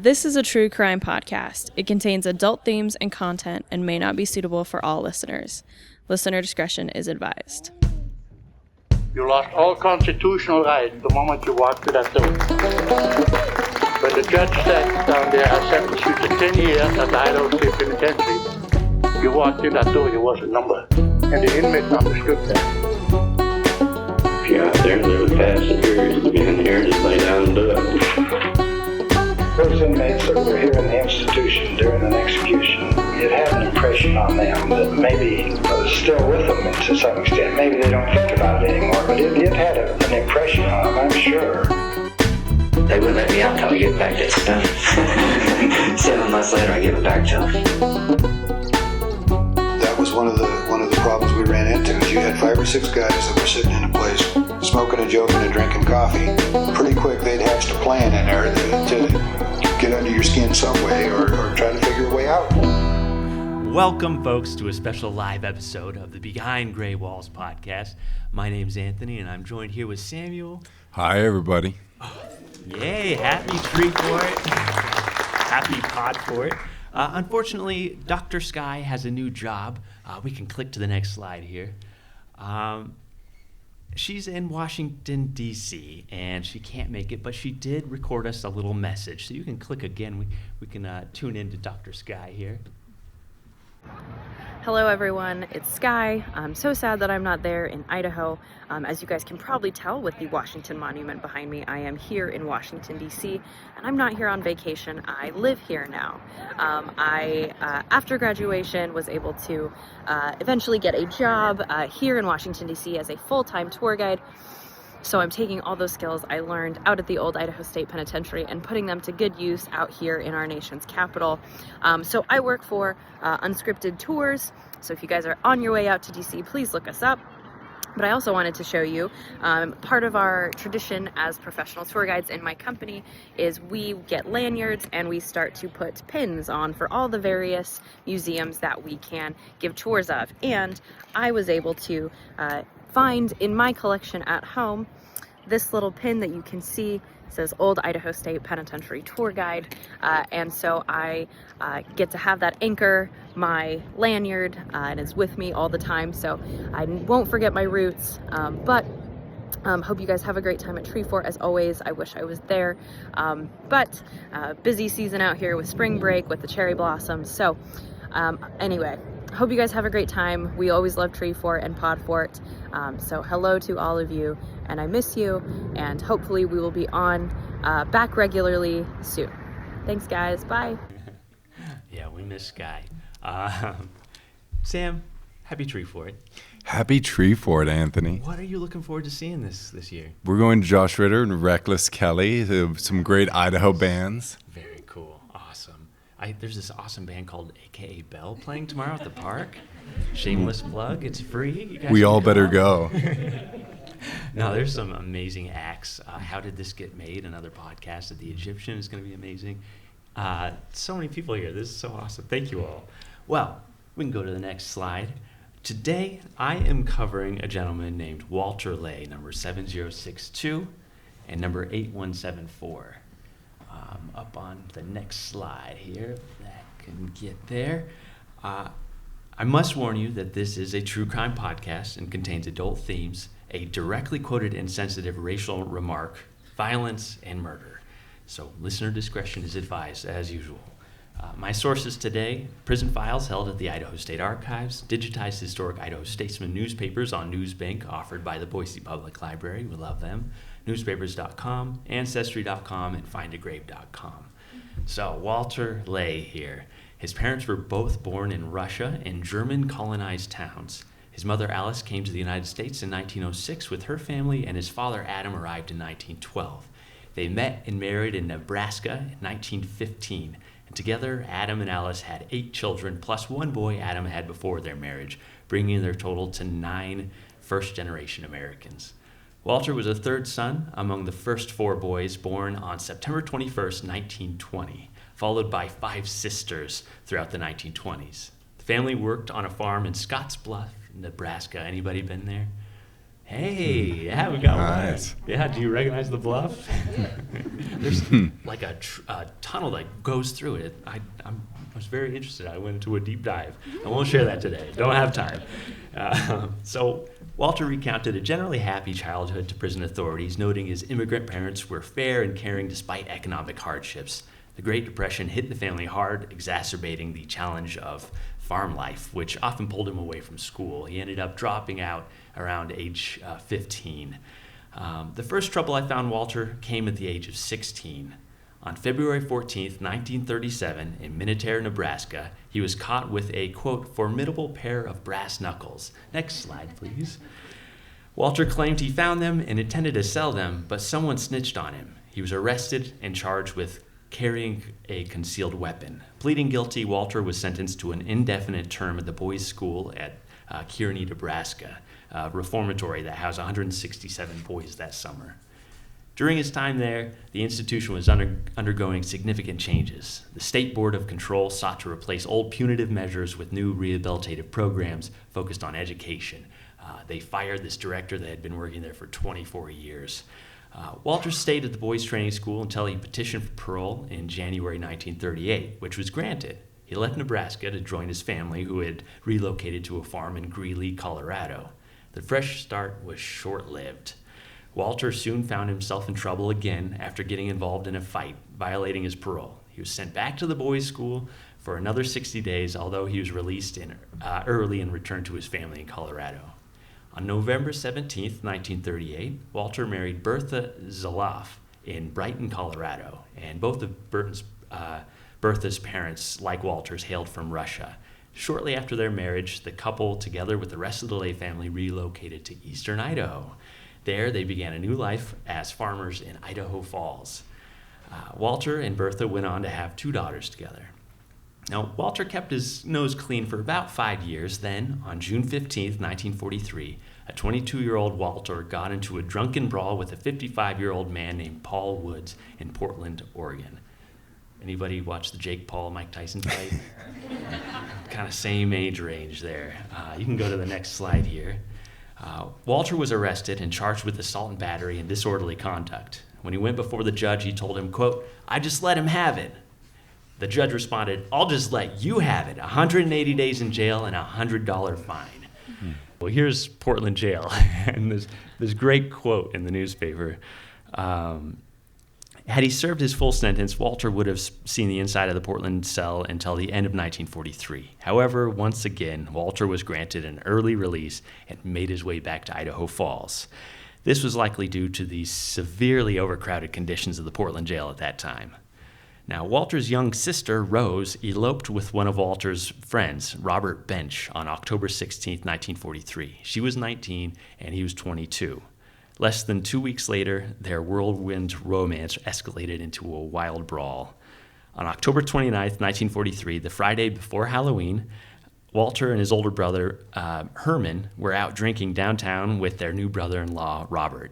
This is a true crime podcast. It contains adult themes and content and may not be suitable for all listeners. Listener discretion is advised. You lost all constitutional rights the moment you walked through that door. When the judge said down there, I sentence you to 10 years at the Idaho State Penitentiary, you walked in that door, you was a number. And the inmates understood that. If you're out there, there was past superiors to be in here, just lay down and do it. Those inmates that were here in the institution during an execution, it had an impression on them that maybe was still with them to some extent. Maybe they don't think about it anymore, but it had an impression on them, I'm sure. They wouldn't let me out until I get back to stuff. 7 months later, I give it back to them. That was one of the problems we ran into. Is you had 5 or 6 guys that were sitting in a place, smoking and joking and drinking coffee. Pretty quick, they'd hatched a plan in there to get under your skin some way or try to figure a way out. Welcome, folks, to a special live episode of the Behind Gray Walls podcast. My name's Anthony, and I'm joined here with Samuel. Hi, everybody. Yay, happy Treefort. Happy Podfort. Unfortunately, Dr. Sky has a new job. We can click to the next slide here. She's in Washington, D.C., and she can't make it, but she did record us a little message. So you can click again. We can tune in to Dr. Sky here. Hello everyone, it's Sky. I'm so sad that I'm not there in Idaho. As you guys can probably tell with the Washington Monument behind me, I am here in Washington, D.C., and I'm not here on vacation. I live here now. After graduation, was able to eventually get a job here in Washington, D.C. as a full-time tour guide. So I'm taking all those skills I learned out at the old Idaho State Penitentiary and putting them to good use out here in our nation's capital. So I work for Unscripted Tours. So if you guys are on your way out to DC, please look us up. But I also wanted to show you, part of our tradition as professional tour guides in my company is we get lanyards and we start to put pins on for all the various museums that we can give tours of. And I was able to find in my collection at home this little pin that you can see. Says Old Idaho State Penitentiary Tour Guide, and so I get to have that anchor my lanyard, and it's with me all the time, so I won't forget my roots. But hope you guys have a great time at Treefort. As always, I wish I was there, but busy season out here with spring break, with the cherry blossoms. So anyway, hope you guys have a great time. We always love Treefort and Podfort. So hello to all of you, and I miss you, and hopefully we will be on back regularly soon. Thanks, guys. Bye. Yeah, we miss Sky. Sam, happy Treefort. Happy Treefort, Anthony. What are you looking forward to seeing this year? We're going to Josh Ritter and Reckless Kelly, some great Idaho bands. Very cool. Awesome. There's this awesome band called AKA Bell playing tomorrow at the park. Shameless plug. It's free. You guys we all better out. go. No, there's some amazing acts. How Did This Get Made? Another podcast at the Egyptian is going to be amazing. So many people here. This is so awesome. Thank you all. Well, we can go to the next slide. Today, I am covering a gentleman named Walter Lei, number 7062 and number 8174. Up on the next slide here, if that can get there. I must warn you that this is a true crime podcast and contains adult themes, a directly quoted insensitive racial remark, violence, and murder. So listener discretion is advised, as usual. My sources today: prison files held at the Idaho State Archives, digitized historic Idaho Statesman newspapers on Newsbank offered by the Boise Public Library, we love them, newspapers.com, ancestry.com, and findagrave.com. So Walter Lei here. His parents were both born in Russia in German colonized towns. His mother Alice came to the United States in 1906 with her family, and his father Adam arrived in 1912. They met and married in Nebraska in 1915, and together Adam and Alice had 8 children, plus 1 boy Adam had before their marriage, bringing their total to 9 first-generation Americans. Walter was a third son among the first 4 boys born on September 21st, 1920, followed by 5 sisters throughout the 1920s. The family worked on a farm in Scottsbluff, Nebraska. Anybody been there? Hey, yeah, we got Nice. one. Yeah, do you recognize the bluff? There's like a tunnel that goes through it. I was very interested. I went into a deep dive. I won't share that today. Don't have time. So Walter recounted a generally happy childhood to prison authorities, noting his immigrant parents were fair and caring despite economic hardships. The Great Depression hit the family hard, exacerbating the challenge of farm life, which often pulled him away from school. He ended up dropping out around age 15. The first trouble I found Walter came at the age of 16. On February 14th, 1937, in Minnetonka, Nebraska, he was caught with a, quote, formidable pair of brass knuckles. Next slide, please. Walter claimed he found them and intended to sell them, but someone snitched on him. He was arrested and charged with carrying a concealed weapon. Pleading guilty, Walter was sentenced to an indefinite term at the boys' school at Kearney, Nebraska, a reformatory that housed 167 boys that summer. During his time there, the institution was undergoing significant changes. The State Board of Control sought to replace old punitive measures with new rehabilitative programs focused on education. They fired this director that had been working there for 24 years. Walter stayed at the boys' training school until he petitioned for parole in January 1938, which was granted. He left Nebraska to join his family, who had relocated to a farm in Greeley, Colorado. The fresh start was short-lived. Walter soon found himself in trouble again after getting involved in a fight, violating his parole. He was sent back to the boys' school for another 60 days, although he was released early and returned to his family in Colorado. On November 17, 1938, Walter married Bertha Zoloff in Brighton, Colorado, and both of Bertha's parents, like Walter's, hailed from Russia. Shortly after their marriage, the couple, together with the rest of the Lei family, relocated to eastern Idaho. There, they began a new life as farmers in Idaho Falls. Walter and Bertha went on to have 2 daughters together. Now, Walter kept his nose clean for about 5 years. Then, on June 15, 1943, a 22-year-old Walter got into a drunken brawl with a 55-year-old man named Paul Woods in Portland, Oregon. Anybody watch the Jake Paul, Mike Tyson fight? Kind of same age range there. You can go to the next slide here. Walter was arrested and charged with assault and battery and disorderly conduct. When he went before the judge, he told him, quote, "I just let him have it." The judge responded, "I'll just let you have it. 180 days in jail and a $100 fine." Well, here's Portland jail. And this great quote in the newspaper. Had he served his full sentence, Walter would have seen the inside of the Portland cell until the end of 1943. However, once again, Walter was granted an early release and made his way back to Idaho Falls. This was likely due to the severely overcrowded conditions of the Portland jail at that time. Now, Walter's young sister, Rose, eloped with one of Walter's friends, Robert Bench, on October 16, 1943. She was 19 and he was 22. Less than 2 weeks later, their whirlwind romance escalated into a wild brawl. On October 29, 1943, the Friday before Halloween, Walter and his older brother, Herman, were out drinking downtown with their new brother-in-law, Robert.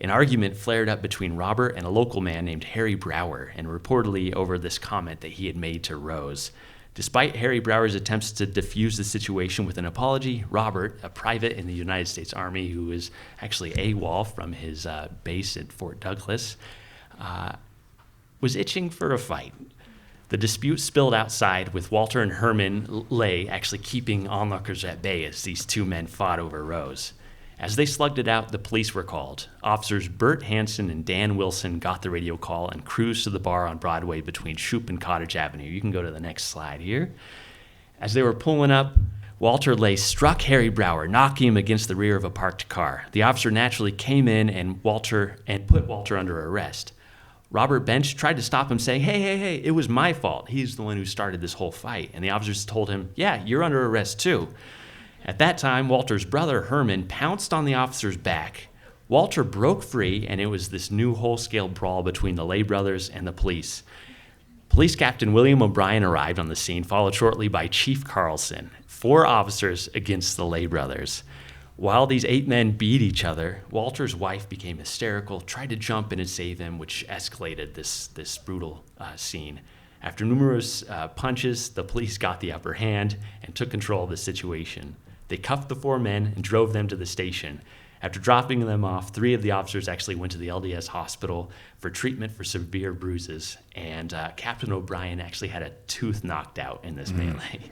An argument flared up between Robert and a local man named Harry Brower, and reportedly over this comment that he had made to Rose. Despite Harry Brower's attempts to defuse the situation with an apology, Robert, a private in the United States Army who is actually AWOL from his base at Fort Douglas, was itching for a fight. The dispute spilled outside, with Walter and Herman Lei actually keeping onlookers at bay as these two men fought over Rose. As they slugged it out, the police were called. Officers Bert Hansen and Dan Wilson got the radio call and cruised to the bar on Broadway between Shoup and Cottage Avenue. You can go to the next slide here. As they were pulling up, Walter Lei struck Harry Brower, knocking him against the rear of a parked car. The officer naturally came in and put Walter under arrest. Robert Bench tried to stop him, saying, hey, it was my fault. He's the one who started this whole fight. And the officers told him, yeah, you're under arrest too. At that time, Walter's brother, Herman, pounced on the officer's back. Walter broke free, and it was this new whole-scale brawl between the Lei brothers and the police. Police Captain William O'Brien arrived on the scene, followed shortly by Chief Carlson. 4 officers against the Lei brothers. While these 8 men beat each other, Walter's wife became hysterical, tried to jump in and save him, which escalated this brutal scene. After numerous punches, the police got the upper hand and took control of the situation. They cuffed the 4 men and drove them to the station. After dropping them off, 3 of the officers actually went to the LDS hospital for treatment for severe bruises, and Captain O'Brien actually had a tooth knocked out in this melee.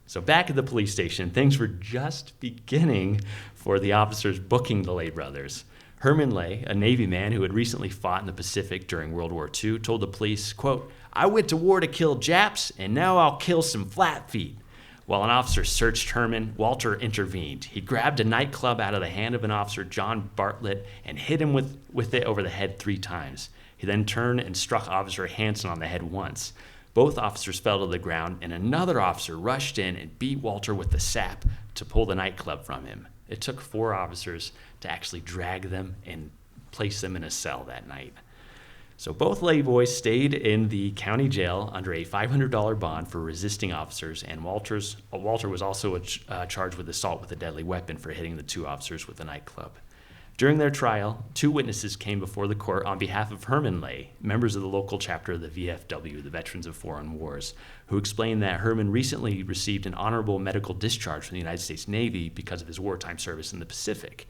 So back at the police station, things were just beginning for the officers booking the Lei brothers. Herman Lei, a Navy man who had recently fought in the Pacific during World War II, told the police, quote, "I went to war to kill Japs, and now I'll kill some flat feet." While an officer searched Herman, Walter intervened. He grabbed a nightclub out of the hand of an officer, John Bartlett, and hit him with it over the head 3 times. He then turned and struck Officer Hanson on the head once. Both officers fell to the ground, and another officer rushed in and beat Walter with the sap to pull the nightclub from him. It took 4 officers to actually drag them and place them in a cell that night. So both Lei boys stayed in the county jail under a $500 bond for resisting officers, and Walter was also charged with assault with a deadly weapon for hitting the 2 officers with a nightclub. During their trial, 2 witnesses came before the court on behalf of Herman Lei, members of the local chapter of the VFW, the Veterans of Foreign Wars, who explained that Herman recently received an honorable medical discharge from the United States Navy because of his wartime service in the Pacific.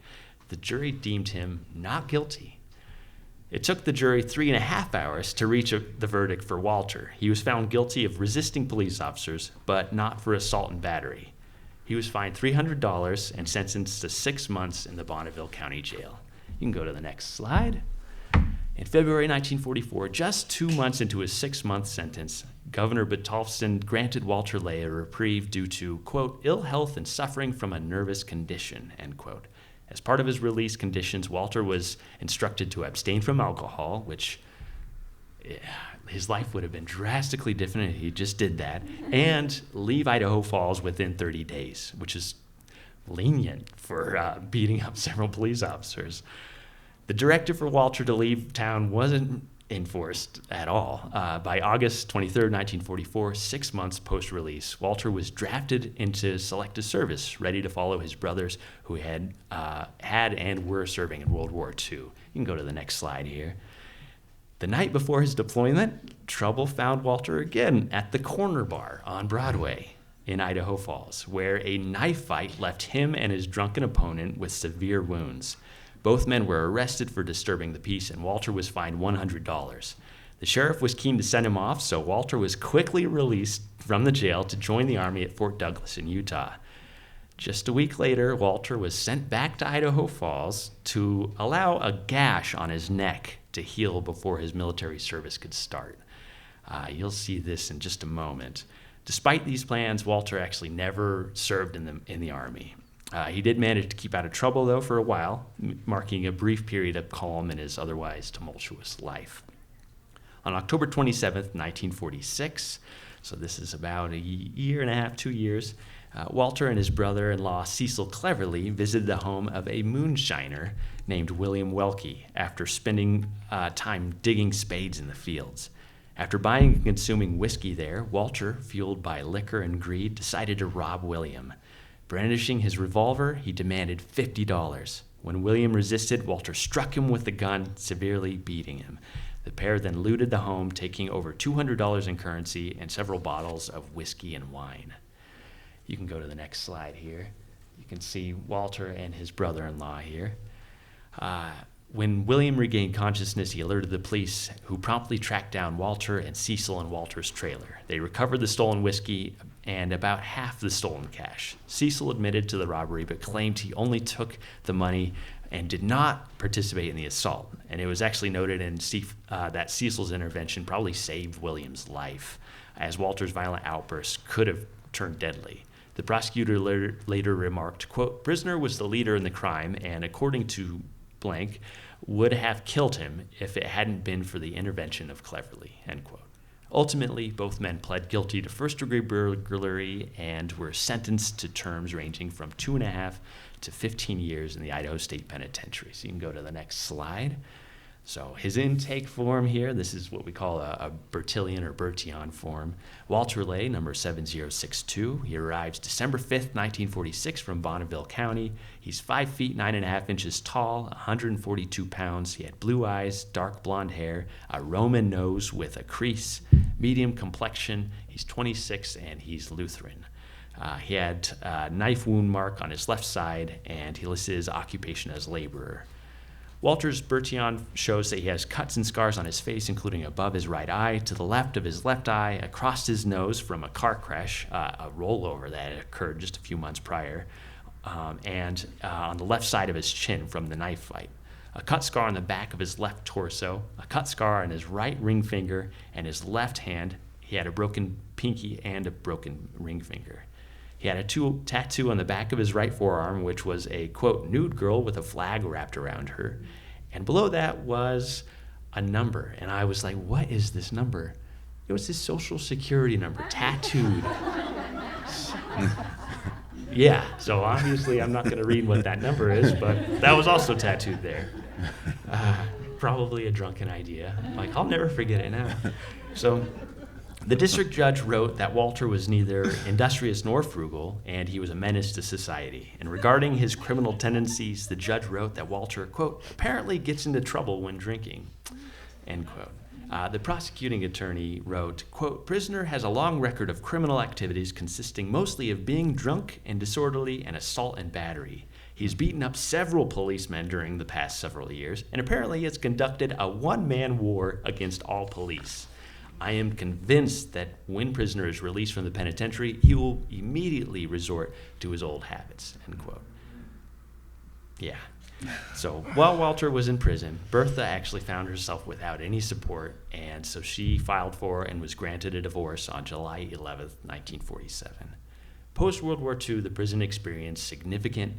The jury deemed him not guilty. It took the jury 3.5 hours to reach the verdict for Walter. He was found guilty of resisting police officers, but not for assault and battery. He was fined $300 and sentenced to 6 months in the Bonneville County Jail. You can go to the next slide. In February 1944, just 2 months into his 6-month sentence, Governor Batolfson granted Walter Lei a reprieve due to, quote, ill health and suffering from a nervous condition, end quote. As part of his release conditions, Walter was instructed to abstain from alcohol, which his life would have been drastically different if he just did that, and leave Idaho Falls within 30 days, which is lenient for beating up several police officers. The directive for Walter to leave town wasn't enforced at all. By August 23, 1944, 6 months post-release, Walter was drafted into selective service, ready to follow his brothers who had and were serving in World War II. You can go to the next slide here. The night before his deployment, trouble found Walter again at the Corner Bar on Broadway in Idaho Falls, where a knife fight left him and his drunken opponent with severe wounds. Both men were arrested for disturbing the peace, and Walter was fined $100. The sheriff was keen to send him off, so Walter was quickly released from the jail to join the Army at Fort Douglas in Utah. Just a week later, Walter was sent back to Idaho Falls to allow a gash on his neck to heal before his military service could start. You'll see this in just a moment. Despite these plans, Walter actually never served in the Army. He did manage to keep out of trouble, though, for a while, marking a brief period of calm in his otherwise tumultuous life. On October 27th, 1946, so this is about a year and a half, 2 years, Walter and his brother-in-law Cecil Cleverly visited the home of a moonshiner named William Welke after spending time digging spades in the fields. After buying and consuming whiskey there, Walter, fueled by liquor and greed, decided to rob William. Brandishing his revolver, he demanded $50. When William resisted, Walter struck him with the gun, severely beating him. The pair then looted the home, taking over $200 in currency and several bottles of whiskey and wine. You can go to the next slide here. You can see Walter and his brother-in-law here. When William regained consciousness, he alerted the police, who promptly tracked down Walter and Cecil in Walter's trailer. They recovered the stolen whiskey and about half the stolen cash. Cecil admitted to the robbery, but claimed he only took the money and did not participate in the assault. And it was actually noted that Cecil's intervention probably saved William's life, as Walter's violent outbursts could have turned deadly. The prosecutor later remarked, quote, "Prisoner was the leader in the crime, and according to blank, would have killed him if it hadn't been for the intervention of Cleverly," end quote. Ultimately, both men pled guilty to first-degree burglary and were sentenced to terms ranging from 2.5 to 15 years in the Idaho State Penitentiary. So you can go to the next slide. So his intake form here, this is what we call a Bertillon or Bertillon form. Walter Lei, number 7062. He arrives December 5th, 1946 from Bonneville County. He's 5 feet 9.5 inches tall, 142 pounds. He had blue eyes, dark blonde hair, a Roman nose with a crease, medium complexion. He's 26 and he's Lutheran. He had a knife wound mark on his left side, and he listed his occupation as laborer. Walter's Bertillon shows that he has cuts and scars on his face, including above his right eye, to the left of his left eye, across his nose from a car crash, a rollover that had occurred just a few months prior, and on the left side of his chin from the knife fight. A cut scar on the back of his left torso, a cut scar on his right ring finger, and his left hand. He had a broken pinky and a broken ring finger. He had a tattoo on the back of his right forearm, which was a, quote, nude girl with a flag wrapped around her. And below that was a number. And I was like, what is this number? It was his social security number, tattooed. Yeah, so obviously I'm not going to read what that number is, but that was also tattooed there. Probably a drunken idea. Like, I'll never forget it now. So the district judge wrote that Walter was neither industrious nor frugal, and he was a menace to society. And regarding his criminal tendencies, the judge wrote that Walter, quote, apparently gets into trouble when drinking, end quote. The prosecuting attorney wrote, quote, prisoner has a long record of criminal activities consisting mostly of being drunk and disorderly and assault and battery. He's beaten up several policemen during the past several years, and apparently has conducted a one-man war against all police. I am convinced that when prisoner is released from the penitentiary, he will immediately resort to his old habits, end quote. Yeah. So while Walter was in prison, Bertha actually found herself without any support, and so she filed for and was granted a divorce on July 11th, 1947. Post-World War II, the prison experienced significant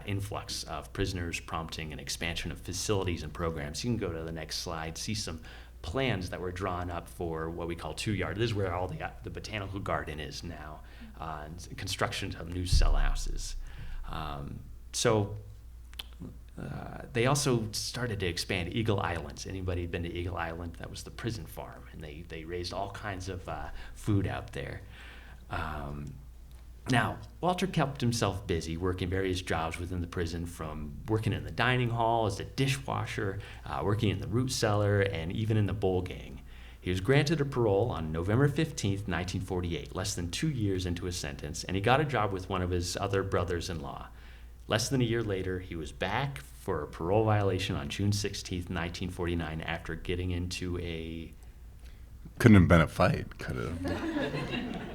influx of prisoners, prompting an expansion of facilities and programs. You can go to the next slide, see some plans that were drawn up for what we call 2 Yard. This is where all the botanical garden is now, and construction of new cell houses. They also started to expand Eagle Islands. Anybody been to Eagle Island? That was the prison farm, and they raised all kinds of food out there. Now, Walter kept himself busy working various jobs within the prison, from working in the dining hall as a dishwasher, working in the root cellar, and even in the bowl gang. He was granted a parole on November 15th, 1948, less than 2 years into his sentence, and he got a job with one of his other brothers-in-law. Less than a year later, he was back for a parole violation on June 16th, 1949, after getting into a... Couldn't have been a fight, could have.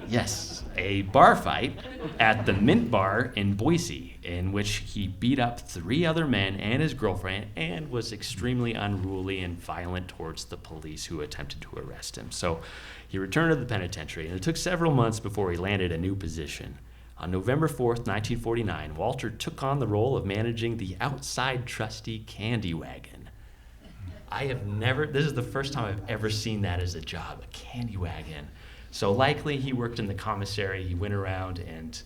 Yes, a bar fight at the Mint Bar in Boise, in which he beat up 3 other men and his girlfriend and was extremely unruly and violent towards the police who attempted to arrest him. So he returned to the penitentiary, and it took several months before he landed a new position. On November 4th, 1949, Walter took on the role of managing the outside trustee candy wagon. This is the first time I've ever seen that as a job, a candy wagon. So likely he worked in the commissary. He went around and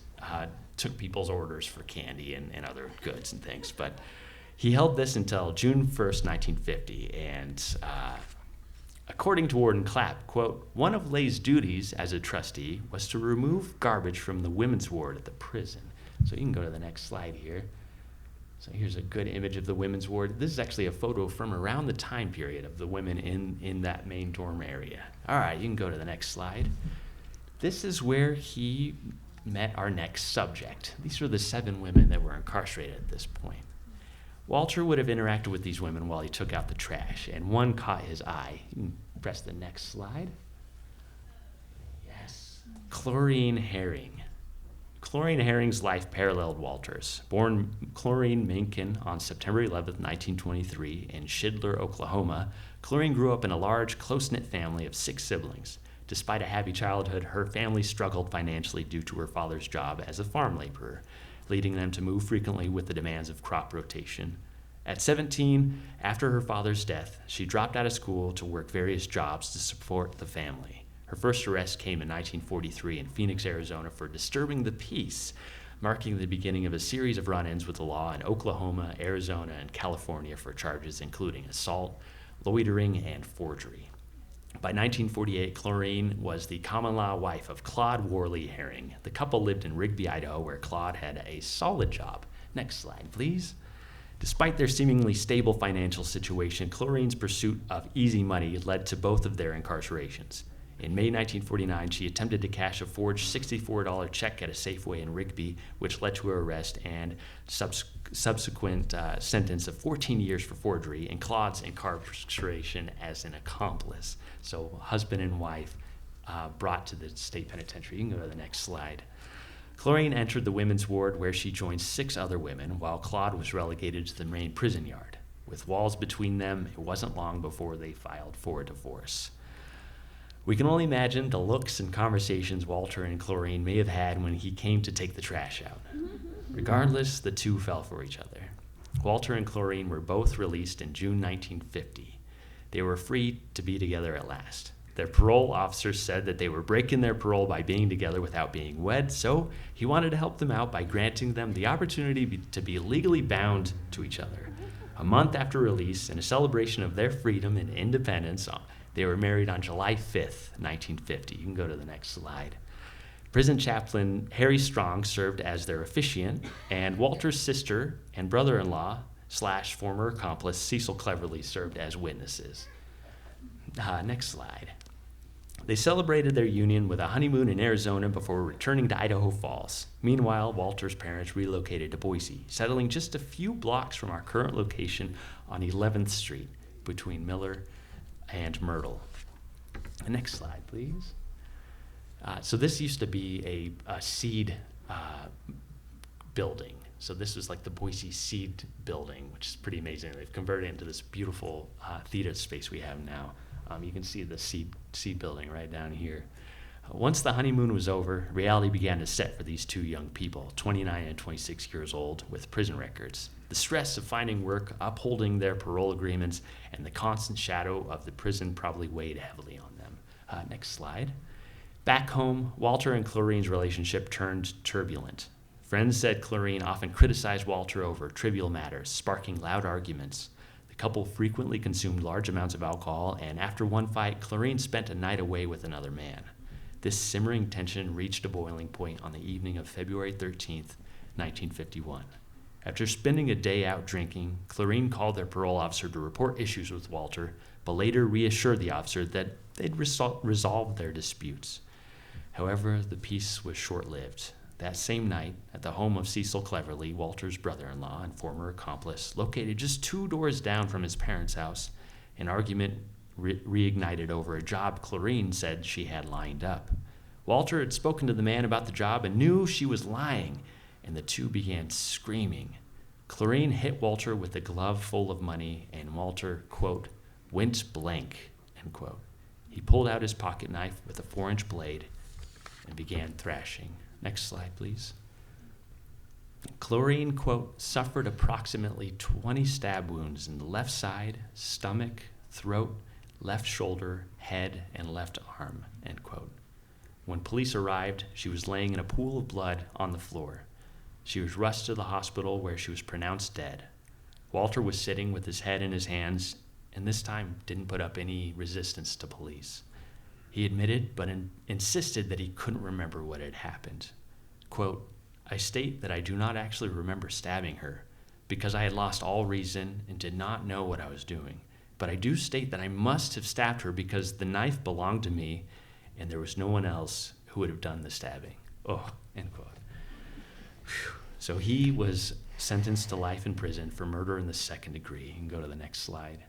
took people's orders for candy and other goods and things. But he held this until June 1st, 1950. And according to Warden Clapp, quote, one of Lei's duties as a trustee was to remove garbage from the women's ward at the prison. So you can go to the next slide here. So here's a good image of the women's ward. This is actually a photo from around the time period of the women in that main dorm area. All right, you can go to the next slide. This is where he met our next subject. These are the 7 women that were incarcerated at this point. Walter would have interacted with these women while he took out the trash, and one caught his eye. You can press the next slide. Yes. Chlorine Herring. Chlorine Herring's life paralleled Walter's. Born Chlorine Mencken on September 11, 1923, in Shidler, Oklahoma, Chlorine grew up in a large, close-knit family of 6 siblings. Despite a happy childhood, her family struggled financially due to her father's job as a farm laborer, leading them to move frequently with the demands of crop rotation. At 17, after her father's death, she dropped out of school to work various jobs to support the family. Her first arrest came in 1943 in Phoenix, Arizona for disturbing the peace, marking the beginning of a series of run-ins with the law in Oklahoma, Arizona, and California for charges including assault, loitering, and forgery. By 1948, Chlorine was the common-law wife of Claude Worley Herring. The couple lived in Rigby, Idaho, where Claude had a solid job. Next slide, please. Despite their seemingly stable financial situation, Chlorine's pursuit of easy money led to both of their incarcerations. In May 1949, she attempted to cash a forged $64 check at a Safeway in Rigby, which led to her arrest and subsequent sentence of 14 years for forgery and Claude's incarceration as an accomplice. So husband and wife brought to the state penitentiary. You can go to the next slide. Chlorine entered the women's ward where she joined 6 other women, while Claude was relegated to the main prison yard. With walls between them, it wasn't long before they filed for a divorce. We can only imagine the looks and conversations Walter and Chlorine may have had when he came to take the trash out. Regardless, the two fell for each other. Walter and Chlorine were both released in June 1950. They were free to be together at last. Their parole officer said that they were breaking their parole by being together without being wed, so he wanted to help them out by granting them the opportunity to be legally bound to each other. A month after release, in a celebration of their freedom and independence, they were married on July 5th, 1950. You can go to the next slide. Prison chaplain Harry Strong served as their officiant, and Walter's sister and brother-in-law / former accomplice Cecil Cleverly served as witnesses. Next slide. They celebrated their union with a honeymoon in Arizona before returning to Idaho Falls. Meanwhile, Walter's parents relocated to Boise, settling just a few blocks from our current location on 11th Street between Miller and Myrtle. The next slide, please. So this used to be a seed building. So this was like the Boise Seed Building, which is pretty amazing. They've converted it into this beautiful theater space we have now. You can see the seed building right down here. Once the honeymoon was over, reality began to set for these 2 young people, 29 and 26 years old, with prison records. The stress of finding work, upholding their parole agreements, and the constant shadow of the prison probably weighed heavily on them. Next slide. Back home, Walter and Chlorine's relationship turned turbulent. Friends said Chlorine often criticized Walter over trivial matters, sparking loud arguments. The couple frequently consumed large amounts of alcohol, and after one fight, Chlorine spent a night away with another man. This simmering tension reached a boiling point on the evening of February 13th, 1951. After spending a day out drinking, Chlorine called their parole officer to report issues with Walter, but later reassured the officer that they'd resolved their disputes. However, the peace was short-lived. That same night, at the home of Cecil Cleverly, Walter's brother-in-law and former accomplice, located just 2 doors down from his parents' house, an argument reignited over a job Chlorine said she had lined up. Walter had spoken to the man about the job and knew she was lying, and the two began screaming. Chlorine hit Walter with a glove full of money, and Walter, quote, went blank, end quote. He pulled out his pocket knife with a 4-inch blade and began thrashing. Next slide, please. Chlorine, quote, suffered approximately 20 stab wounds in the left side, stomach, throat, left shoulder, head, and left arm, end quote. When police arrived, she was laying in a pool of blood on the floor. She was rushed to the hospital where she was pronounced dead. Walter was sitting with his head in his hands and this time didn't put up any resistance to police. He admitted but insisted that he couldn't remember what had happened. Quote, I state that I do not actually remember stabbing her because I had lost all reason and did not know what I was doing. But I do state that I must have stabbed her because the knife belonged to me and there was no one else who would have done the stabbing. Oh, end quote. Whew. So he was sentenced to life in prison for murder in the second degree. You can go to the next slide.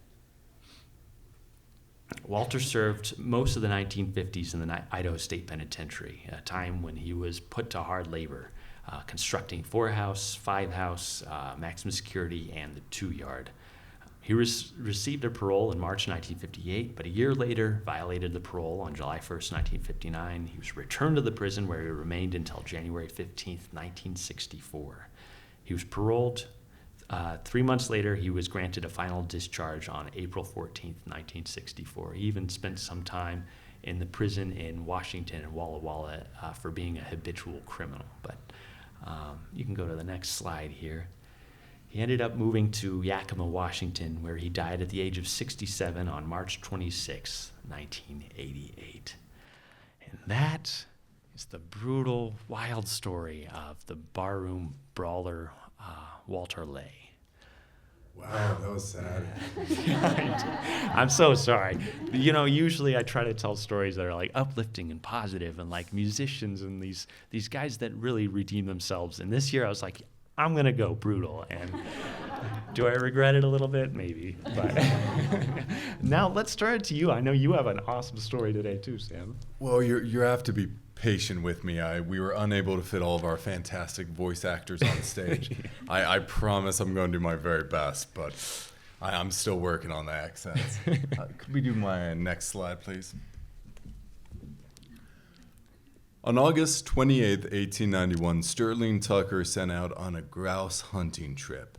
Walter served most of the 1950s in the Idaho State Penitentiary, a time when he was put to hard labor, constructing 4-house, 5-house, maximum security, and the 2-yard. He received a parole in March 1958, but a year later violated the parole on July 1st, 1959. He was returned to the prison where he remained until January 15th, 1964. He was paroled. 3 months later, he was granted a final discharge on April 14th, 1964. He even spent some time in the prison in Washington and Walla Walla for being a habitual criminal. But you can go to the next slide here. He ended up moving to Yakima, Washington, where he died at the age of 67 on March 26, 1988. And that is the brutal, wild story of the barroom brawler, Walter Lei. Wow, that was sad. I'm so sorry. Usually I try to tell stories that are like uplifting and positive and like musicians and these guys that really redeem themselves. And this year I was like, I'm going to go brutal. And do I regret it a little bit? Maybe. But now let's start it to you. I know you have an awesome story today too, Sam. Well, you have to be patient with me. We were unable to fit all of our fantastic voice actors on stage. I promise I'm going to do my very best, but I'm still working on the accents. Could we do my next slide, please? On August 28th, 1891, Sterling Tucker set out on a grouse hunting trip.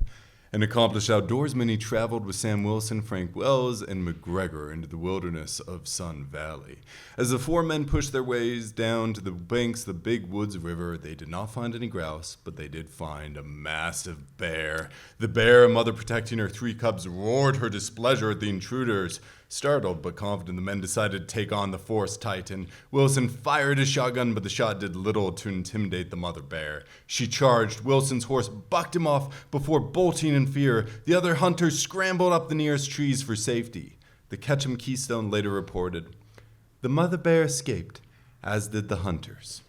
An accomplished outdoorsman, he traveled with Sam Wilson, Frank Wells, and McGregor into the wilderness of Sun Valley. As the four men pushed their ways down to the banks of the Big Woods River, they did not find any grouse, but they did find a massive bear. The bear, a mother protecting her 3 cubs, roared her displeasure at the intruders. Startled but confident, the men decided to take on the forest titan. Wilson fired his shotgun, but the shot did little to intimidate the mother bear. She charged. Wilson's horse bucked him off before bolting in fear. The other hunters scrambled up the nearest trees for safety. The Ketchum Keystone later reported, "The mother bear escaped, as did the hunters."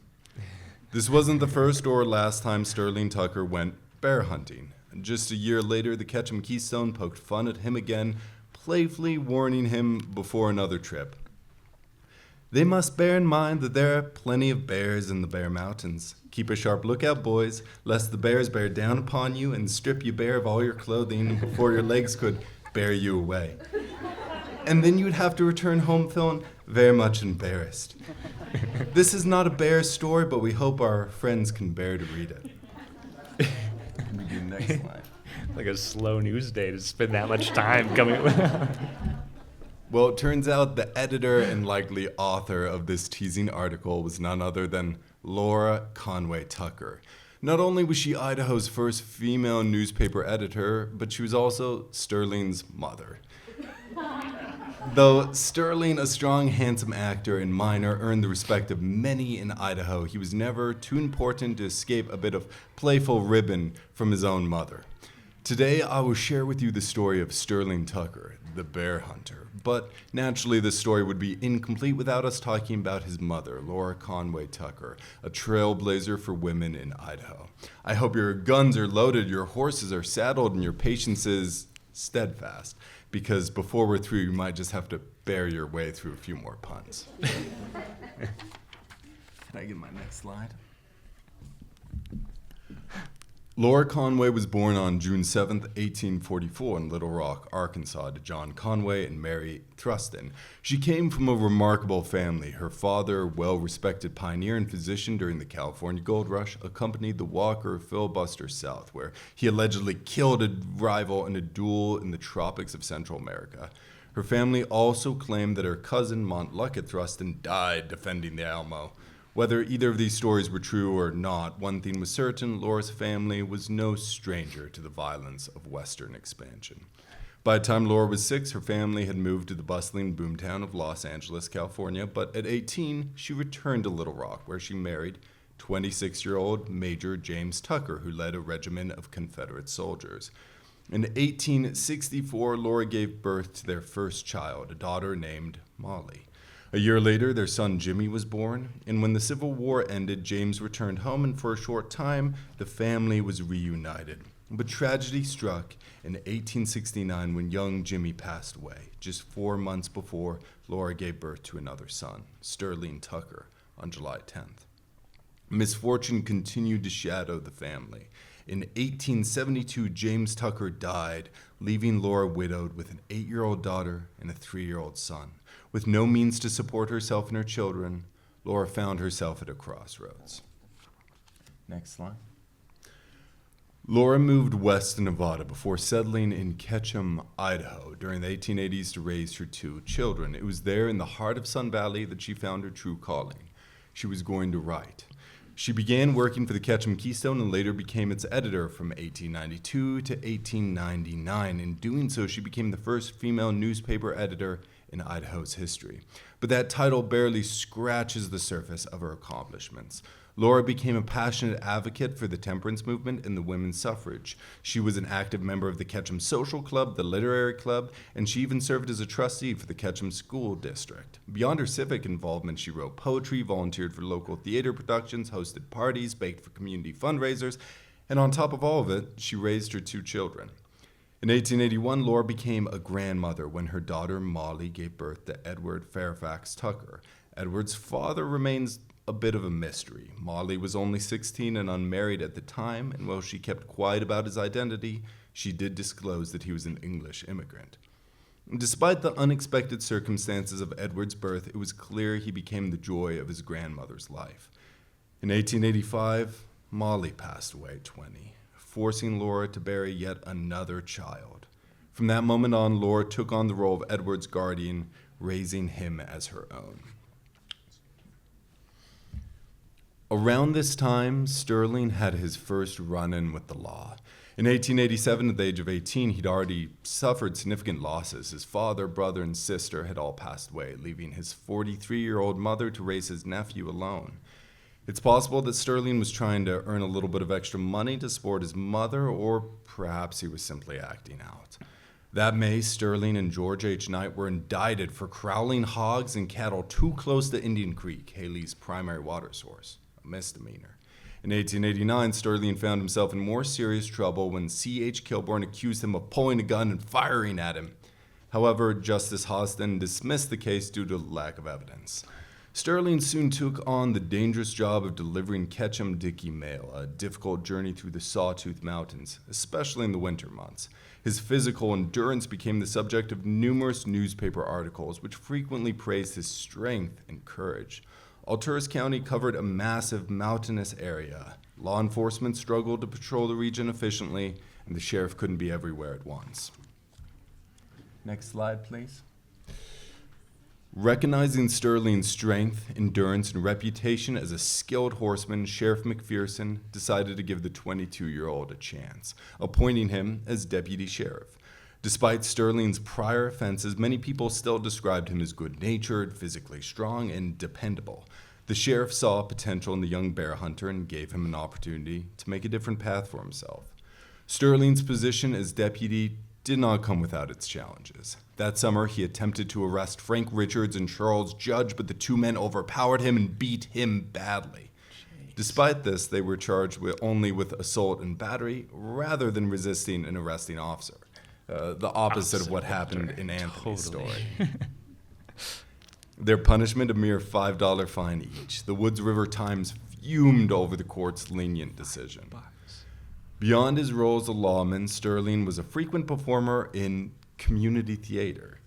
This wasn't the first or last time Sterling Tucker went bear hunting. Just a year later, the Ketchum Keystone poked fun at him again, playfully warning him before another trip. "They must bear in mind that there are plenty of bears in the Bear Mountains. Keep a sharp lookout, boys, lest the bears bear down upon you and strip you bare of all your clothing before your legs could bear you away. And then you'd have to return home feeling very much embarrassed. This is not a bear story, but we hope our friends can bear to read it." Can we do the next slide? Like a slow news day to spend that much time coming. Well, it turns out the editor and likely author of this teasing article was none other than Laura Conway Tucker. Not only was she Idaho's first female newspaper editor, but she was also Sterling's mother. Though Sterling, a strong, handsome actor and miner, earned the respect of many in Idaho, he was never too important to escape a bit of playful ribbon from his own mother. Today, I will share with you the story of Sterling Tucker, the bear hunter. But naturally, this story would be incomplete without us talking about his mother, Laura Conway Tucker, a trailblazer for women in Idaho. I hope your guns are loaded, your horses are saddled, and your patience is steadfast, because before we're through, you might just have to bear your way through a few more puns. Can I get my next slide? Laura Conway was born on June 7, 1844 in Little Rock, Arkansas, to John Conway and Mary Thruston. She came from a remarkable family. Her father, a well-respected pioneer and physician during the California Gold Rush, accompanied the Walker filibuster south, where he allegedly killed a rival in a duel in the tropics of Central America. Her family also claimed that her cousin, Montlucket Thruston, died defending the Alamo. Whether either of these stories were true or not, one thing was certain: Laura's family was no stranger to the violence of Western expansion. By the time Laura was 6, her family had moved to the bustling boomtown of Los Angeles, California, but at 18, she returned to Little Rock, where she married 26-year-old Major James Tucker, who led a regiment of Confederate soldiers. In 1864, Laura gave birth to their first child, a daughter named Molly. A year later, their son Jimmy was born, and when the Civil War ended, James returned home, and for a short time, the family was reunited. But tragedy struck in 1869 when young Jimmy passed away, just 4 months before Laura gave birth to another son, Sterling Tucker, on July 10th. Misfortune continued to shadow the family. In 1872, James Tucker died, leaving Laura widowed with an 8-year-old daughter and a 3-year-old son. With no means to support herself and her children, Laura found herself at a crossroads. Next slide. Laura moved west to Nevada before settling in Ketchum, Idaho during the 1880s to raise her 2 children. It was there in the heart of Sun Valley that she found her true calling. She was going to write. She began working for the Ketchum Keystone and later became its editor from 1892 to 1899. In doing so, she became the first female newspaper editor in Idaho's history. But that title barely scratches the surface of her accomplishments. Laura became a passionate advocate for the temperance movement and the women's suffrage. She was an active member of the Ketchum Social Club, the Literary Club, and she even served as a trustee for the Ketchum School District. Beyond her civic involvement, she wrote poetry, volunteered for local theater productions, hosted parties, baked for community fundraisers, and on top of all of it, she raised her 2 children. In 1881, Laura became a grandmother when her daughter Molly gave birth to Edward Fairfax Tucker. Edward's father remains a bit of a mystery. Molly was only 16 and unmarried at the time, and while she kept quiet about his identity, she did disclose that he was an English immigrant. Despite the unexpected circumstances of Edward's birth, it was clear he became the joy of his grandmother's life. In 1885, Molly passed away at 20, forcing Laura to bear yet another child. From that moment on, Laura took on the role of Edward's guardian, raising him as her own. Around this time, Sterling had his first run-in with the law. In 1887, at the age of 18, he'd already suffered significant losses. His father, brother, and sister had all passed away, leaving his 43-year-old mother to raise his nephew alone. It's possible that Sterling was trying to earn a little bit of extra money to support his mother, or perhaps he was simply acting out. That May, Sterling and George H. Knight were indicted for corralling hogs and cattle too close to Indian Creek, Haley's primary water source. Misdemeanor. In 1889, Sterling found himself in more serious trouble when C.H. Kilbourne accused him of pulling a gun and firing at him. However, Justice Hostin dismissed the case due to lack of evidence. Sterling soon took on the dangerous job of delivering Ketchum Dickey mail, a difficult journey through the Sawtooth Mountains, especially in the winter months. His physical endurance became the subject of numerous newspaper articles, which frequently praised his strength and courage. Alturas County covered a massive mountainous area. Law enforcement struggled to patrol the region efficiently, and the sheriff couldn't be everywhere at once. Next slide, please. Recognizing Sterling's strength, endurance, and reputation as a skilled horseman, Sheriff McPherson decided to give the 22-year-old a chance, appointing him as deputy sheriff. Despite Sterling's prior offenses, many people still described him as good-natured, physically strong, and dependable. The sheriff saw potential in the young bear hunter and gave him an opportunity to make a different path for himself. Sterling's position as deputy did not come without its challenges. That summer, he attempted to arrest Frank Richards and Charles Judge, but the 2 men overpowered him and beat him badly. Despite this, they were charged only with assault and battery rather than resisting an arresting officer. The opposite of what happened in Anthony's story. Their punishment, a mere $5 fine each. The Woods River Times fumed over the court's lenient decision. Beyond his role as a lawman, Sterling was a frequent performer in community theater.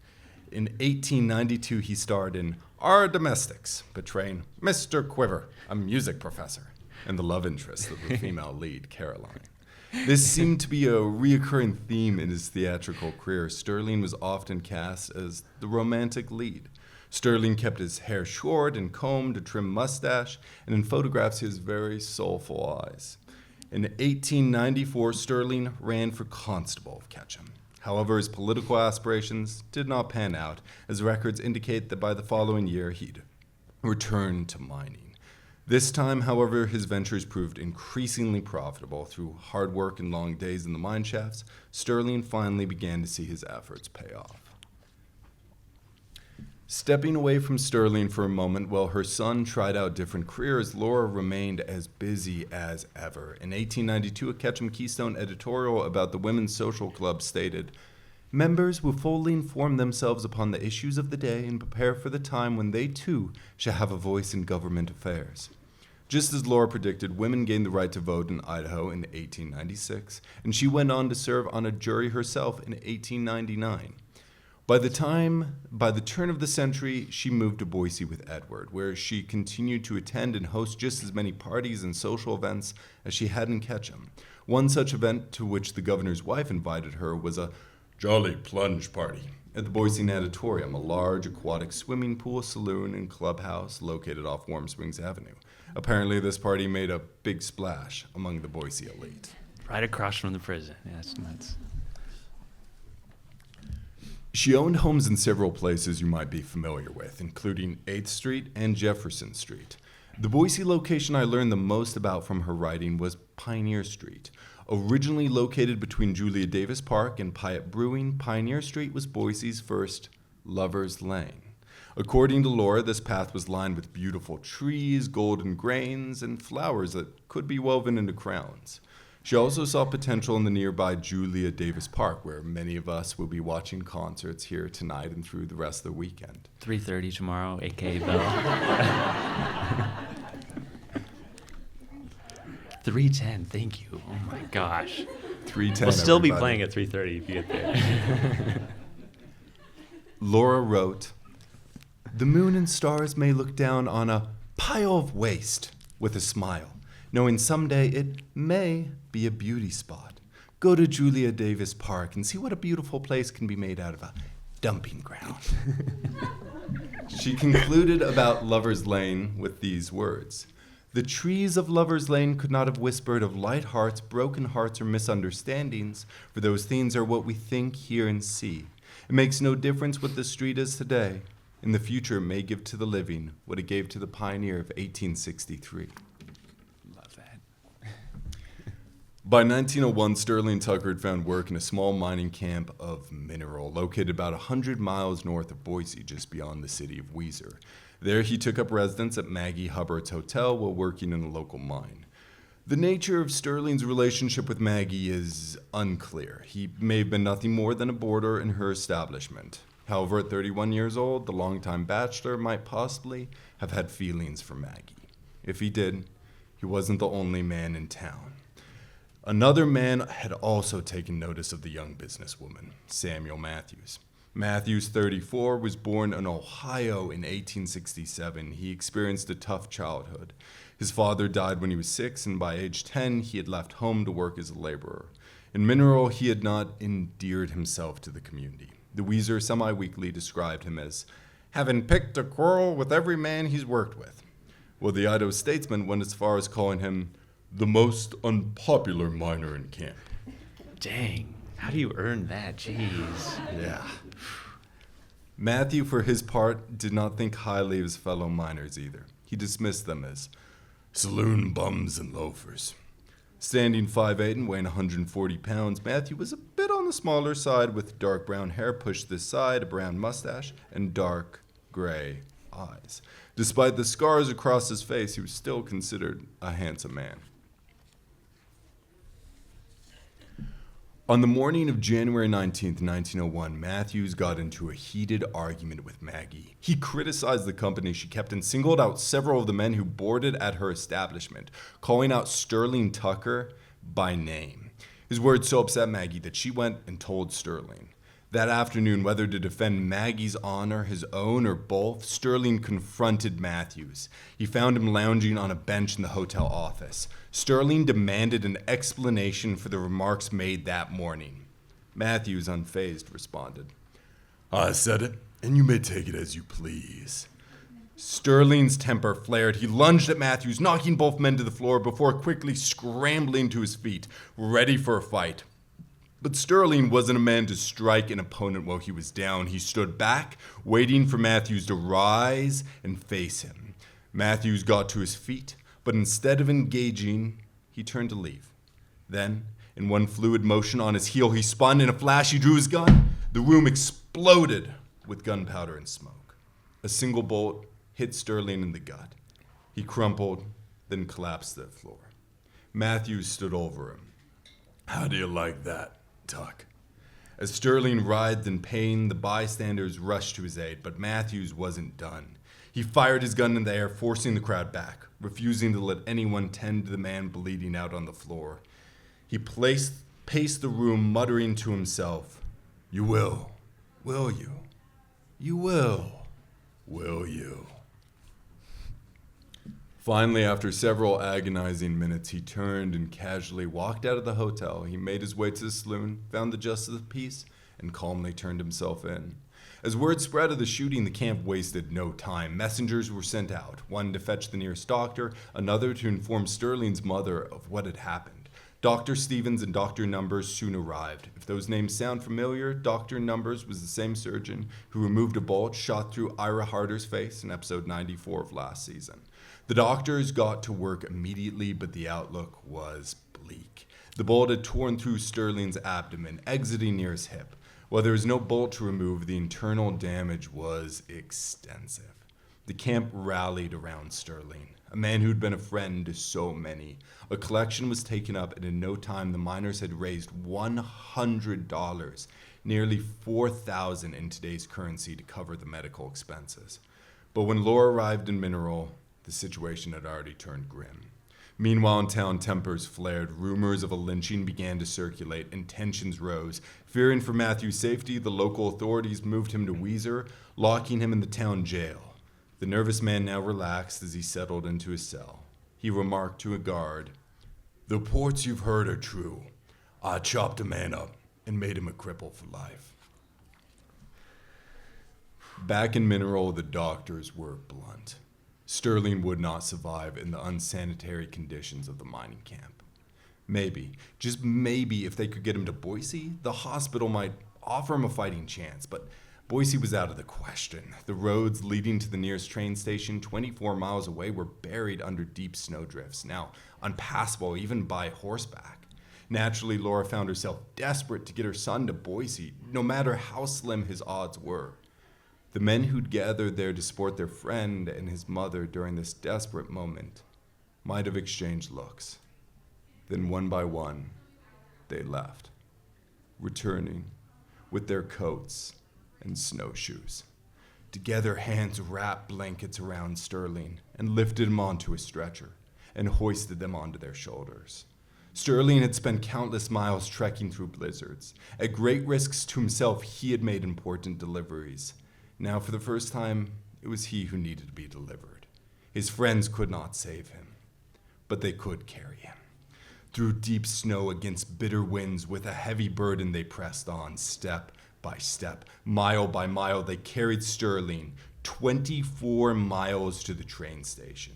In 1892, he starred in Our Domestics, portraying Mr. Quiver, a music professor, and the love interest of the female lead, Caroline. This seemed to be a reoccurring theme in his theatrical career. Sterling was often cast as the romantic lead. Sterling kept his hair short and combed, a trim mustache, and in photographs he has very soulful eyes. In 1894, Sterling ran for constable of Ketchum. However, his political aspirations did not pan out, as records indicate that by the following year he'd returned to mining. This time, however, his ventures proved increasingly profitable. Through hard work and long days in the mine shafts, Sterling finally began to see his efforts pay off. Stepping away from Sterling for a moment while her son tried out different careers, Laura remained as busy as ever. In 1892, a Ketchum Keystone editorial about the Women's Social Club stated, "Members will fully inform themselves upon the issues of the day and prepare for the time when they too shall have a voice in government affairs." Just as Laura predicted, women gained the right to vote in Idaho in 1896, and she went on to serve on a jury herself in 1899. By the turn of the century, she moved to Boise with Edward, where she continued to attend and host just as many parties and social events as she had in Ketchum. One such event to which the governor's wife invited her was a jolly plunge party at the Boise Natatorium, a large aquatic swimming pool, saloon, and clubhouse located off Warm Springs Avenue. Apparently, this party made a big splash among the Boise elite. Right across from the prison. Yeah, that's nuts. She owned homes in several places you might be familiar with, including 8th Street and Jefferson Street. The Boise location I learned the most about from her writing was Pioneer Street. Originally located between Julia Davis Park and Pyatt Brewing, Pioneer Street was Boise's first lover's lane. According to Laura, this path was lined with beautiful trees, golden grains, and flowers that could be woven into crowns. She also saw potential in the nearby Julia Davis Park, where many of us will be watching concerts here tonight and through the rest of the weekend. 3:30 tomorrow, a.k.a. Bell. 3:10, thank you. Oh my gosh. 3:10. We'll still be everybody. playing at 3:30 if you get there. Laura wrote, "The moon and stars may look down on a pile of waste with a smile, knowing someday it may be a beauty spot. Go to Julia Davis Park and see what a beautiful place can be made out of a dumping ground." She concluded about Lover's Lane with these words: "The trees of Lover's Lane could not have whispered of light hearts, broken hearts, or misunderstandings, for those things are what we think, hear, and see. It makes no difference what the street is today. In the future, it may give to the living what it gave to the pioneer of 1863. Love that. By 1901, Sterling Tucker had found work in a small mining camp of mineral located about 100 miles north of Boise, just beyond the city of Weiser. There, he took up residence at Maggie Hubbard's hotel while working in a local mine. The nature of Sterling's relationship with Maggie is unclear. He may have been nothing more than a boarder in her establishment. However, at 31 years old, the longtime bachelor might possibly have had feelings for Maggie. If he did, he wasn't the only man in town. Another man had also taken notice of the young businesswoman, Samuel Matthews. Matthews, 34, was born in Ohio in 1867. He experienced a tough childhood. His father died when he was 6, and by age 10, he had left home to work as a laborer. In Mineral, he had not endeared himself to the community. The Weiser Semi-Weekly described him as having picked a quarrel with every man he's worked with, while the Idaho Statesman went as far as calling him the most unpopular miner in camp. Dang, how do you earn that? Jeez. Yeah. Matthew, for his part, did not think highly of his fellow miners either. He dismissed them as saloon bums and loafers. Standing 5'8" and weighing 140 pounds, Matthew was a bit on the smaller side with dark brown hair pushed this side, a brown mustache, and dark gray eyes. Despite the scars across his face, he was still considered a handsome man. On the morning of January 19th, 1901, Matthews got into a heated argument with Maggie. He criticized the company she kept and singled out several of the men who boarded at her establishment, calling out Sterling Tucker by name. His words so upset Maggie that she went and told Sterling. That afternoon, whether to defend Maggie's honor, his own, or both, Sterling confronted Matthews. He found him lounging on a bench in the hotel office. Sterling demanded an explanation for the remarks made that morning. Matthews, unfazed, responded, "I said it, and you may take it as you please." Sterling's temper flared. He lunged at Matthews, knocking both men to the floor before quickly scrambling to his feet, ready for a fight. But Sterling wasn't a man to strike an opponent while he was down. He stood back, waiting for Matthews to rise and face him. Matthews got to his feet, but instead of engaging, he turned to leave. Then, in one fluid motion on his heel, he spun. In a flash, he drew his gun. The room exploded with gunpowder and smoke. A single bolt hit Sterling in the gut. He crumpled, then collapsed to the floor. Matthews stood over him. "How do you like that, Tuck?" As Sterling writhed in pain, the bystanders rushed to his aid, but Matthews wasn't done. He fired his gun in the air, forcing the crowd back, refusing to let anyone tend to the man bleeding out on the floor. He paced the room, muttering to himself, "You will you? You will you?" Finally, after several agonizing minutes, he turned and casually walked out of the hotel. He made his way to the saloon, found the justice of the peace, and calmly turned himself in. As word spread of the shooting, the camp wasted no time. Messengers were sent out, one to fetch the nearest doctor, another to inform Sterling's mother of what had happened. Dr. Stevens and Dr. Numbers soon arrived. If those names sound familiar, Dr. Numbers was the same surgeon who removed a bulge shot through Ira Harder's face in episode 94 of last season. The doctors got to work immediately, but the outlook was bleak. The bullet had torn through Sterling's abdomen, exiting near his hip. While there was no bolt to remove, the internal damage was extensive. The camp rallied around Sterling, a man who'd been a friend to so many. A collection was taken up, and in no time the miners had raised $100, nearly $4,000 in today's currency, to cover the medical expenses. But when Laura arrived in Mineral, the situation had already turned grim. Meanwhile, in town, tempers flared. Rumors of a lynching began to circulate, and tensions rose. Fearing for Matthew's safety, the local authorities moved him to Weiser, locking him in the town jail. The nervous man now relaxed as he settled into his cell. He remarked to a guard, "The reports you've heard are true. I chopped a man up and made him a cripple for life." Back in Mineral, the doctors were blunt. Sterling would not survive in the unsanitary conditions of the mining camp. Maybe, just maybe, if they could get him to Boise, the hospital might offer him a fighting chance, but Boise was out of the question. The roads leading to the nearest train station, 24 miles away, were buried under deep snowdrifts, now unpassable even by horseback. Naturally, Laura found herself desperate to get her son to Boise, no matter how slim his odds were. The men who'd gathered there to support their friend and his mother during this desperate moment might have exchanged looks. Then one by one, they left, returning with their coats and snowshoes. Together, hands wrapped blankets around Sterling and lifted him onto a stretcher and hoisted them onto their shoulders. Sterling had spent countless miles trekking through blizzards. At great risks to himself, he had made important deliveries. Now, for the first time, it was he who needed to be delivered. His friends could not save him, but they could carry him. Through deep snow, against bitter winds, with a heavy burden, they pressed on, step by step, mile by mile. They carried Sterling 24 miles to the train station.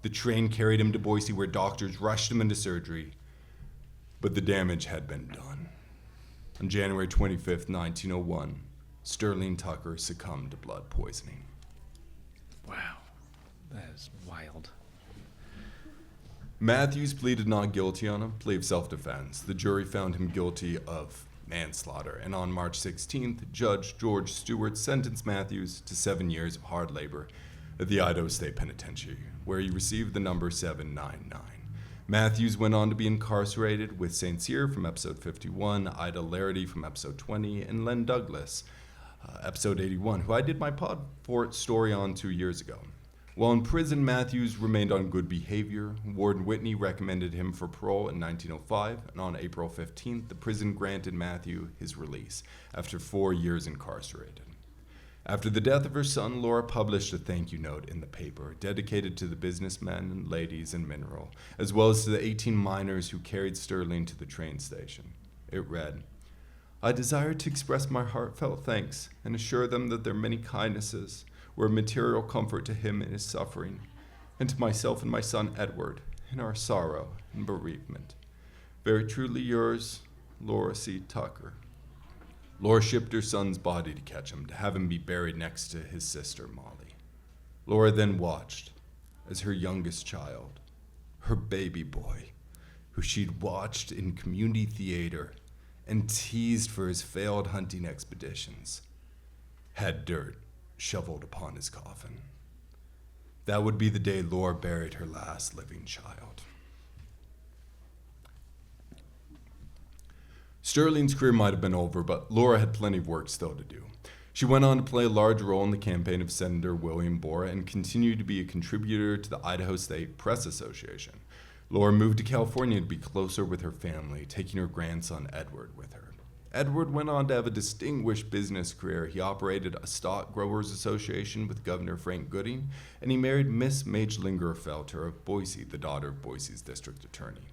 The train carried him to Boise, where doctors rushed him into surgery, but the damage had been done. On January 25th, 1901, Sterling Tucker succumbed to blood poisoning. Wow, that is wild. Matthews pleaded not guilty on a plea of self-defense. The jury found him guilty of manslaughter, and on March 16th, Judge George Stewart sentenced Matthews to 7 years of hard labor at the Idaho State Penitentiary, where he received the number 799. Matthews went on to be incarcerated with St. Cyr from episode 51, Ida Larrity from episode 20, and Len Douglas, episode 81, who I did my Podfort story on 2 years ago. While in prison, Matthews remained on good behavior. Warden Whitney recommended him for parole in 1905, and on April 15th, the prison granted Matthew his release after 4 years incarcerated. After the death of her son, Laura published a thank you note in the paper dedicated to the businessmen and ladies in Mineral, as well as to the 18 miners who carried Sterling to the train station. It read, "I desire to express my heartfelt thanks and assure them that their many kindnesses were a material comfort to him in his suffering, and to myself and my son Edward in our sorrow and bereavement. Very truly yours, Laura C. Tucker." Laura shipped her son's body to Ketchum to have him be buried next to his sister Molly. Laura then watched as her youngest child, her baby boy, who she'd watched in community theater and teased for his failed hunting expeditions, had dirt shoveled upon his coffin. That would be the day Laura buried her last living child. Sterling's career might have been over, but Laura had plenty of work still to do. She went on to play a large role in the campaign of Senator William Borah and continued to be a contributor to the Idaho State Press Association. Laura moved to California to be closer with her family, taking her grandson Edward with her. Edward went on to have a distinguished business career. He operated a stock growers association with Governor Frank Gooding, and he married Miss Madge Lingerfelter of Boise, the daughter of Boise's district attorney.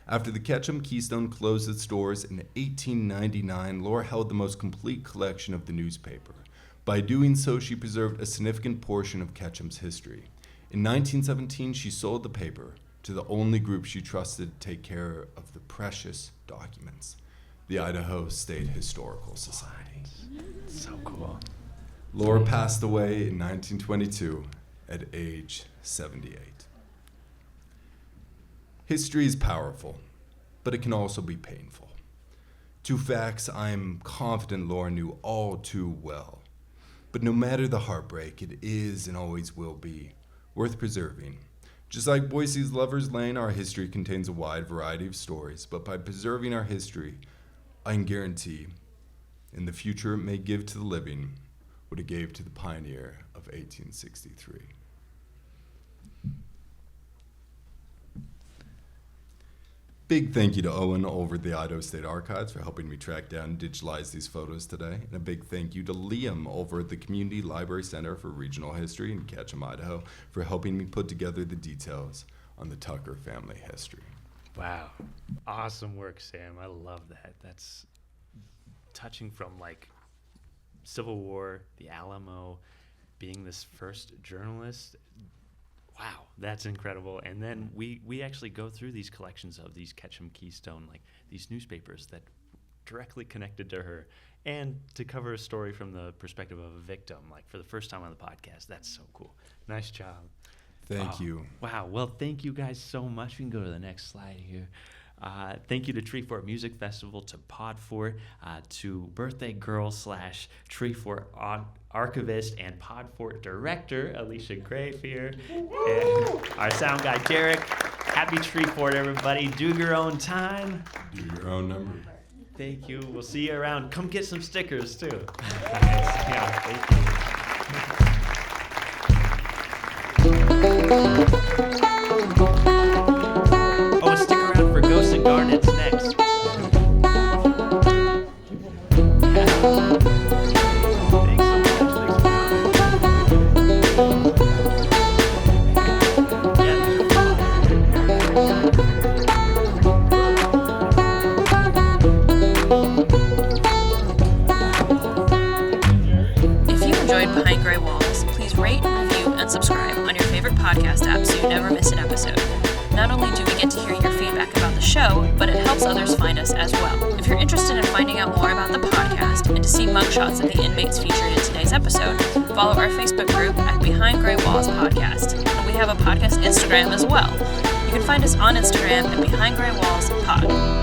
After the Ketchum Keystone closed its doors in 1899, Laura held the most complete collection of the newspaper. By doing so, she preserved a significant portion of Ketchum's history. In 1917, she sold the paper, to the only group she trusted to take care of the precious documents, the Idaho State Historical Society. So cool. Laura passed away in 1922 at age 78. History is powerful, but it can also be painful. Two facts I'm confident Laura knew all too well. But no matter the heartbreak, it is and always will be worth preserving. Just like Boise's Lover's Lane, our history contains a wide variety of stories, but by preserving our history, I can guarantee in the future it may give to the living what it gave to the pioneer of 1863. Big thank you to Owen over at the Idaho State Archives for helping me track down and digitalize these photos today. And a big thank you to Liam over at the Community Library Center for Regional History in Ketchum, Idaho, for helping me put together the details on the Tucker family history. Wow. Awesome work, Sam. I love that. That's touching from like Civil War, the Alamo, being this first journalist. Wow, that's incredible. And then we actually go through these collections of these Ketchum Keystone, like these newspapers that directly connected to her, and to cover a story from the perspective of a victim, like for the first time on the podcast. That's so cool. Nice job. Thank you. Wow. Well, thank you guys so much. We can go to the next slide here. Thank you to Treefort Music Festival, to Podfort, to Birthday Girl / Treefort Archivist and Podfort Director, Alicia Grayfier, and our sound guy, Derek. Happy Treefort, everybody. Do your own time. Do your own number. Thank you. We'll see you around. Come get some stickers, too. Yeah, thank you. Oh, and stick around for Ghosts and Garnets next. If you enjoyed Behind Gray Walls, please rate, review, and subscribe on your favorite podcast app so you never miss an episode. Not only do we get to hear your feedback about the show, but it helps others find us as well. If you're interested in finding out more about the podcast and to see mugshots of the inmates featured in today's episode, follow our Facebook group at Behind Gray Walls Podcast. And we have a podcast Instagram as well. You can find us on Instagram at Behind Gray Walls Pod.